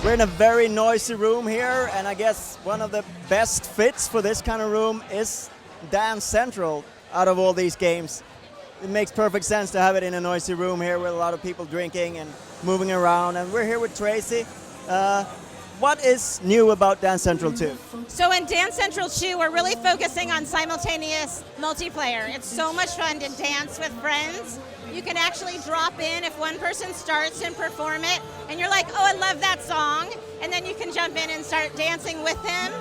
We're in a very noisy room here, and I guess one of the best fits for this kind of room is Dance Central out of all these games. It makes perfect sense to have it in a noisy room here with a lot of people drinking and moving around, and we're here with Tracy. What is new about Dance Central 2? So in Dance Central 2, we're really focusing on simultaneous multiplayer. It's so much fun to dance with friends. You can actually drop in if one person starts and perform it, and you're like, oh, I love that song, and then you can jump in and start dancing with him.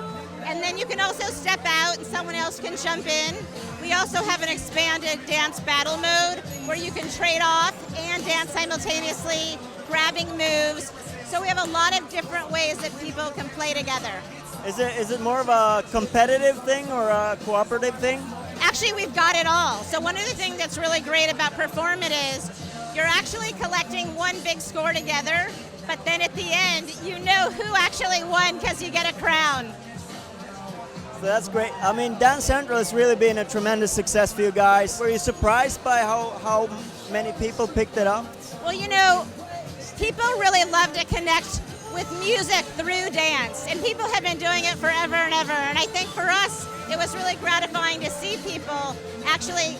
And then you can also step out and someone else can jump in. We also have an expanded dance battle mode where you can trade off and dance simultaneously, grabbing moves. So we have a lot of different ways that people can play together. Is it more of a competitive thing or a cooperative thing? Actually, we've got it all. So one of the things that's really great about Perform It is you're actually collecting one big score together, but then at the end, you know who actually won because you get a crown. So that's great. I mean, Dance Central has really been a tremendous success for you guys. Were you surprised by how many people picked it up? Well, you know, people really love to connect with music through dance, and people have been doing it forever and ever. And I think for us, it was really gratifying to see people actually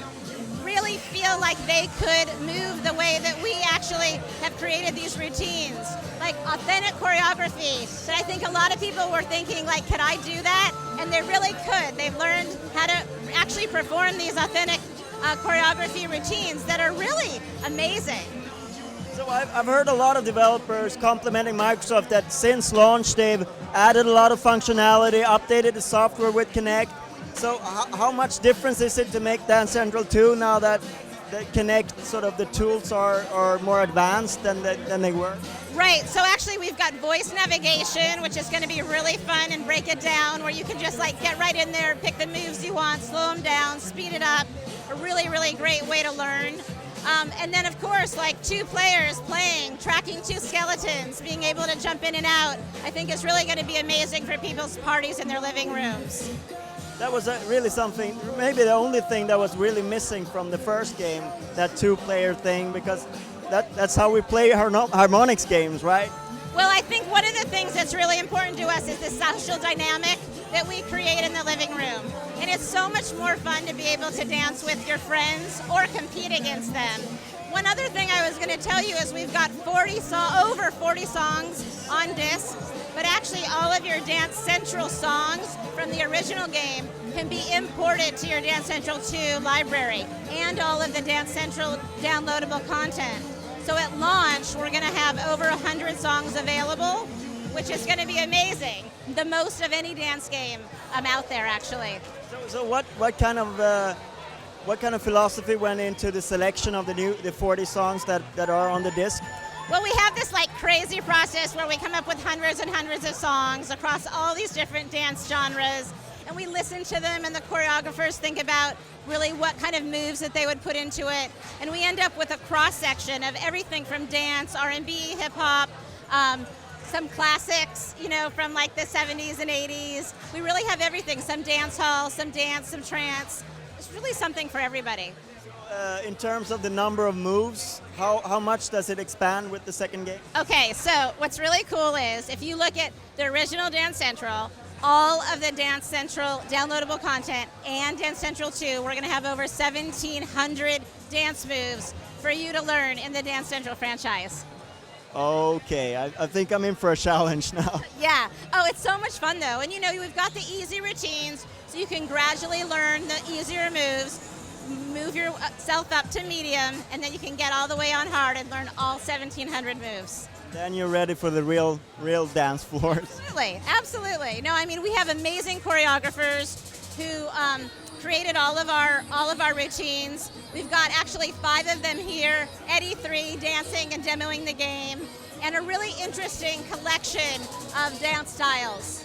really feel like they could move the way that we actually have created these routines, like authentic choreography. That I think a lot of people were thinking, like, could I do that? And they really could. They've learned how to actually perform these authentic choreography routines that are really amazing. So I've heard a lot of developers complimenting Microsoft that since launch they've added a lot of functionality, updated the software with Kinect. So how much difference is it to make Dance Central 2 now that the Kinect, sort of the tools are more advanced than they were? Right, so actually we've got voice navigation, which is going to be really fun, and break it down where you can just like get right in there, pick the moves you want, slow them down, speed it up. A really, really great way to learn. And then, of course, like two players playing, tracking two skeletons, being able to jump in and out, I think is really going to be amazing for people's parties in their living rooms. That was really something, maybe the only thing that was really missing from the first game, that two-player thing, because that's how we play Harmonix games, right? Well, I think one of the things that's really important to us is the social dynamic that we create in the living room. And it's so much more fun to be able to dance with your friends or compete against them. One other thing I was going to tell you is we've got over 40 songs on disc, but actually all of your Dance Central songs from the original game can be imported to your Dance Central 2 library and all of the Dance Central downloadable content. So at launch, we're going to have over 100 songs available, which is going to be amazing. The most of any dance game out there, actually. So what kind of philosophy went into the selection of the 40 songs that are on the disc? Well, we have this like crazy process where we come up with hundreds and hundreds of songs across all these different dance genres, and we listen to them, and the choreographers think about really what kind of moves that they would put into it, and we end up with a cross-section of everything from dance, R&B, hip-hop, some classics, you know, from like the 70s and 80s. We really have everything, some dance hall, some dance, some trance. It's really something for everybody. In terms of the number of moves, how much does it expand with the second game? Okay, so what's really cool is if you look at the original Dance Central, all of the Dance Central downloadable content and Dance Central 2, we're going to have over 1,700 dance moves for you to learn in the Dance Central franchise. Okay, I think I'm in for a challenge now. Yeah. Oh, it's so much fun, though. And, you know, we've got the easy routines, so you can gradually learn the easier moves, move yourself up to medium, and then you can get all the way on hard and learn all 1,700 moves. Then you're ready for the real dance floors. Absolutely, absolutely. No, I mean, we have amazing choreographers who created all of our routines. We've got actually 5 of them here at E3 dancing and demoing the game, and a really interesting collection of dance styles.